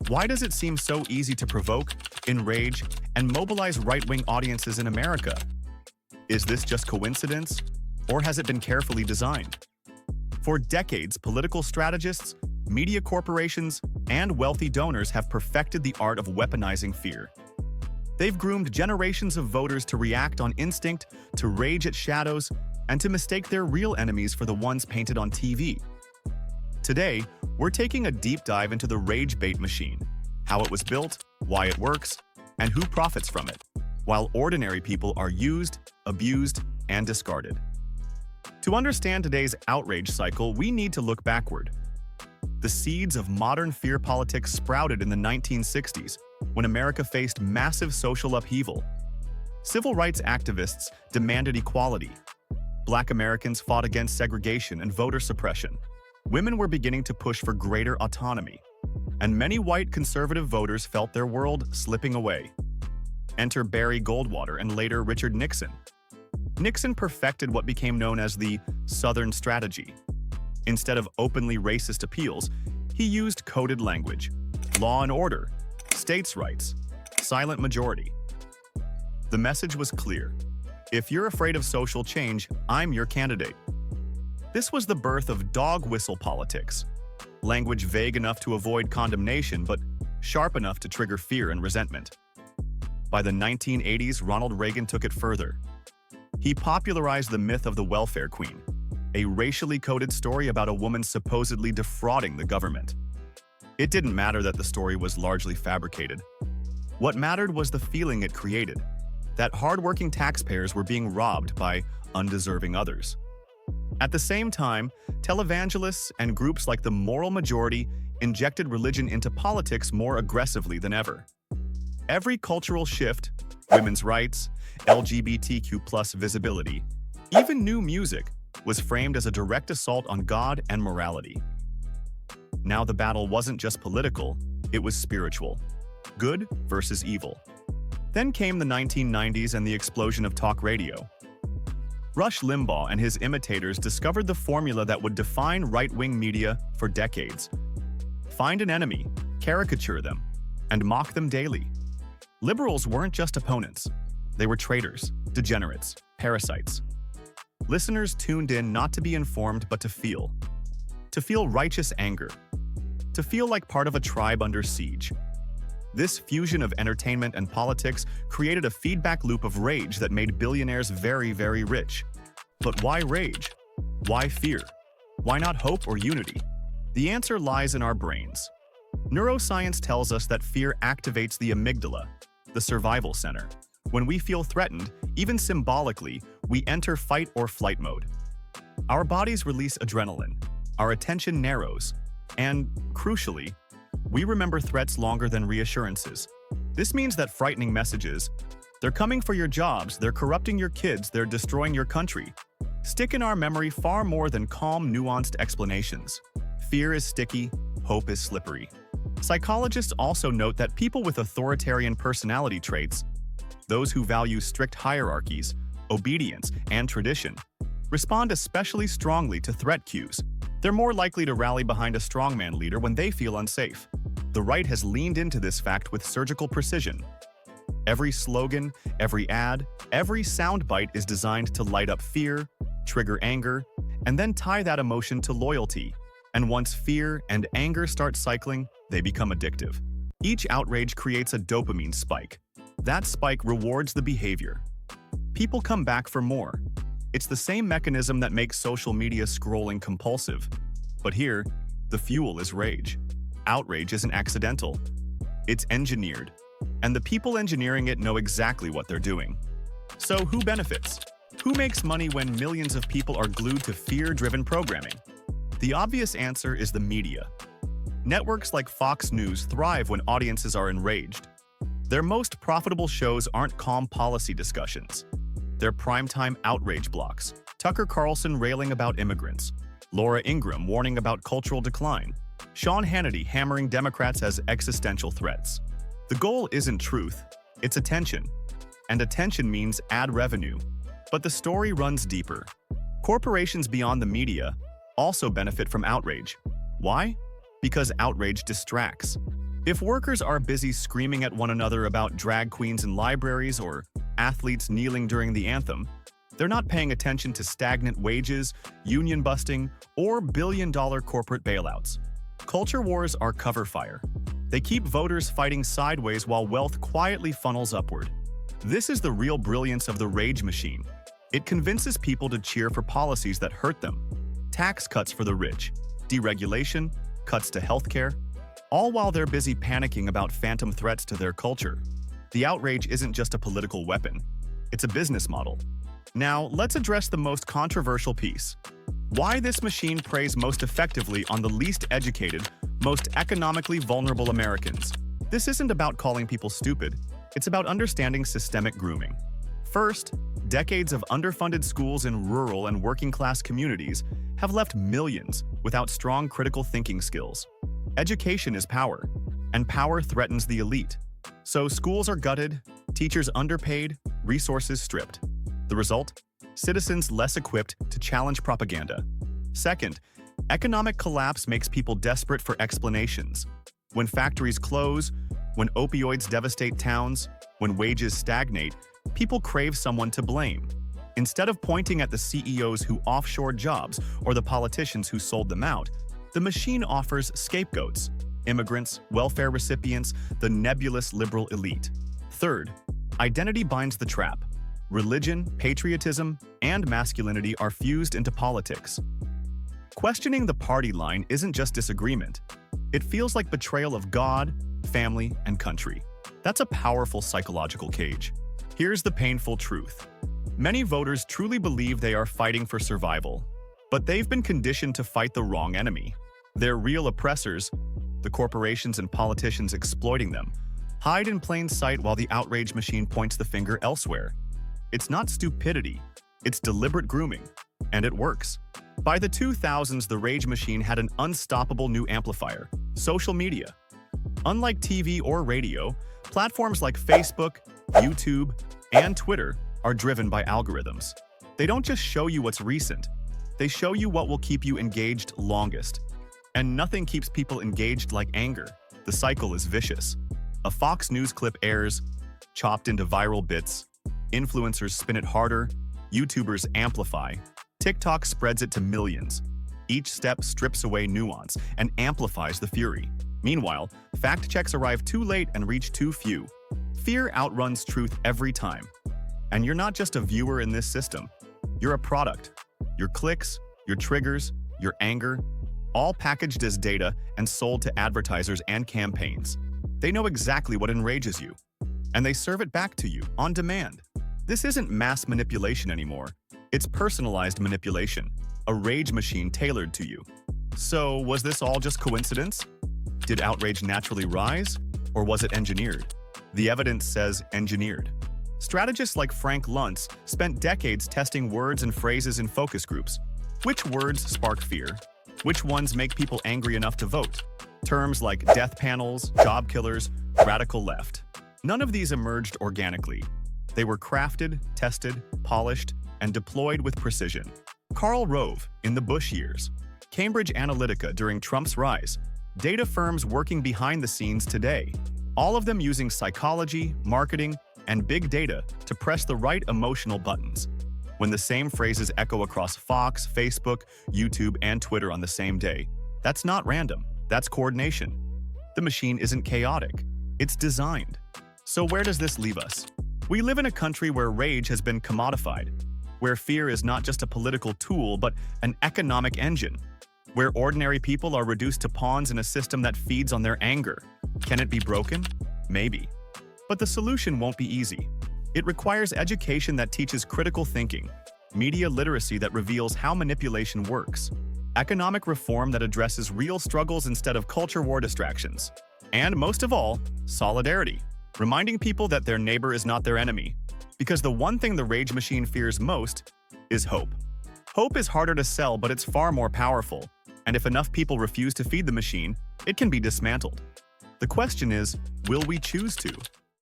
Why does it seem so easy to provoke, enrage, and mobilize right-wing audiences in America? Is this just coincidence, or has it been carefully designed? For decades, political strategists, media corporations, and wealthy donors have perfected the art of weaponizing fear. They've groomed generations of voters to react on instinct, to rage at shadows, and to mistake their real enemies for the ones painted on TV. Today, we're taking a deep dive into the rage bait machine, how it was built, why it works, and who profits from it, while ordinary people are used, abused, and discarded. To understand today's outrage cycle, we need to look backward. The seeds of modern fear politics sprouted in the 1960s, when America faced massive social upheaval. Civil rights activists demanded equality. Black Americans fought against segregation and voter suppression. Women were beginning to push for greater autonomy, and many white conservative voters felt their world slipping away. Enter Barry Goldwater and later Richard Nixon. Nixon perfected what became known as the Southern Strategy. Instead of openly racist appeals, he used coded language, law and order, states' rights, silent majority. The message was clear. If you're afraid of social change, I'm your candidate. This was the birth of dog whistle politics, language vague enough to avoid condemnation but sharp enough to trigger fear and resentment. By the 1980s, Ronald Reagan took it further. He popularized the myth of the welfare queen, a racially coded story about a woman supposedly defrauding the government. It didn't matter that the story was largely fabricated. What mattered was the feeling it created, that hardworking taxpayers were being robbed by undeserving others. At the same time, televangelists and groups like the Moral Majority injected religion into politics more aggressively than ever. Every cultural shift, women's rights, LGBTQ+ visibility, even new music, was framed as a direct assault on God and morality. Now the battle wasn't just political, it was spiritual. Good versus evil. Then came the 1990s and the explosion of talk radio. Rush Limbaugh and his imitators discovered the formula that would define right-wing media for decades. Find an enemy, caricature them, and mock them daily. Liberals weren't just opponents. They were traitors, degenerates, parasites. Listeners tuned in not to be informed but to feel righteous anger, to feel like part of a tribe under siege. This fusion of entertainment and politics created a feedback loop of rage that made billionaires very, very rich. But why rage? Why fear? Why not hope or unity? The answer lies in our brains. Neuroscience tells us that fear activates the amygdala, the survival center. When we feel threatened, even symbolically, we enter fight or flight mode. Our bodies release adrenaline, our attention narrows, and, crucially, we remember threats longer than reassurances. This means that frightening messages, they're coming for your jobs, they're corrupting your kids, they're destroying your country, stick in our memory far more than calm, nuanced explanations. Fear is sticky, hope is slippery. Psychologists also note that people with authoritarian personality traits, those who value strict hierarchies, obedience, and tradition, respond especially strongly to threat cues. They're more likely to rally behind a strongman leader when they feel unsafe. The right has leaned into this fact with surgical precision. Every slogan, every ad, every soundbite is designed to light up fear, trigger anger, and then tie that emotion to loyalty. And once fear and anger start cycling, they become addictive. Each outrage creates a dopamine spike. That spike rewards the behavior. People come back for more. It's the same mechanism that makes social media scrolling compulsive. But here, the fuel is rage. Outrage isn't accidental. It's engineered. And the people engineering it know exactly what they're doing. So who benefits? Who makes money when millions of people are glued to fear-driven programming? The obvious answer is the media. Networks like Fox News thrive when audiences are enraged. Their most profitable shows aren't calm policy discussions. They're primetime outrage blocks. Tucker Carlson railing about immigrants, Laura Ingraham warning about cultural decline, Sean Hannity hammering Democrats as existential threats. The goal isn't truth, it's attention. And attention means ad revenue. But the story runs deeper. Corporations beyond the media also benefit from outrage. Why? Because outrage distracts. If workers are busy screaming at one another about drag queens in libraries or athletes kneeling during the anthem, they're not paying attention to stagnant wages, union busting, or billion-dollar corporate bailouts. Culture wars are cover fire. They keep voters fighting sideways while wealth quietly funnels upward. This is the real brilliance of the rage machine. It convinces people to cheer for policies that hurt them. Tax cuts for the rich, deregulation, cuts to healthcare, all while they're busy panicking about phantom threats to their culture. The outrage isn't just a political weapon. It's a business model. Now, let's address the most controversial piece. Why this machine preys most effectively on the least educated, most economically vulnerable Americans. This isn't about calling people stupid. It's about understanding systemic grooming. First, decades of underfunded schools in rural and working-class communities have left millions without strong critical thinking skills. Education is power, and power threatens the elite. So schools are gutted, teachers underpaid, resources stripped. The result? Citizens less equipped to challenge propaganda. Second, economic collapse makes people desperate for explanations. When factories close, when opioids devastate towns, when wages stagnate, people crave someone to blame. Instead of pointing at the CEOs who offshored jobs or the politicians who sold them out, the machine offers scapegoats: immigrants, welfare recipients, the nebulous liberal elite. Third, identity binds the trap. Religion, patriotism, and masculinity are fused into politics. Questioning the party line isn't just disagreement. It feels like betrayal of God, family, and country. That's a powerful psychological cage. Here's the painful truth. Many voters truly believe they are fighting for survival, but they've been conditioned to fight the wrong enemy. Their real oppressors, the corporations and politicians exploiting them, hide in plain sight while the outrage machine points the finger elsewhere. It's not stupidity, it's deliberate grooming, and it works. By the 2000s, the rage machine had an unstoppable new amplifier: social media. Unlike TV or radio, platforms like Facebook, YouTube, and Twitter are driven by algorithms. They don't just show you what's recent, they show you what will keep you engaged longest. And nothing keeps people engaged like anger. The cycle is vicious. A Fox News clip airs, chopped into viral bits. Influencers spin it harder, YouTubers amplify, TikTok spreads it to millions. Each step strips away nuance and amplifies the fury. Meanwhile, fact checks arrive too late and reach too few. Fear outruns truth every time. And you're not just a viewer in this system. You're a product. Your clicks, your triggers, your anger, all packaged as data and sold to advertisers and campaigns. They know exactly what enrages you, and they serve it back to you on demand. This isn't mass manipulation anymore. It's personalized manipulation, a rage machine tailored to you. So, was this all just coincidence? Did outrage naturally rise, or was it engineered? The evidence says engineered. Strategists like Frank Luntz spent decades testing words and phrases in focus groups. Which words spark fear? Which ones make people angry enough to vote? Terms like death panels, job killers, radical left. None of these emerged organically. They were crafted, tested, polished, and deployed with precision. Karl Rove in the Bush years, Cambridge Analytica during Trump's rise, data firms working behind the scenes today, all of them using psychology, marketing, and big data to press the right emotional buttons. When the same phrases echo across Fox, Facebook, YouTube, and Twitter on the same day, that's not random, that's coordination. The machine isn't chaotic, it's designed. So where does this leave us? We live in a country where rage has been commodified, where fear is not just a political tool but an economic engine, where ordinary people are reduced to pawns in a system that feeds on their anger. Can it be broken? Maybe. But the solution won't be easy. It requires education that teaches critical thinking, media literacy that reveals how manipulation works, economic reform that addresses real struggles instead of culture war distractions, and most of all, solidarity, reminding people that their neighbor is not their enemy. Because the one thing the rage machine fears most is hope. Hope is harder to sell, but it's far more powerful. And if enough people refuse to feed the machine, it can be dismantled. The question is, will we choose to?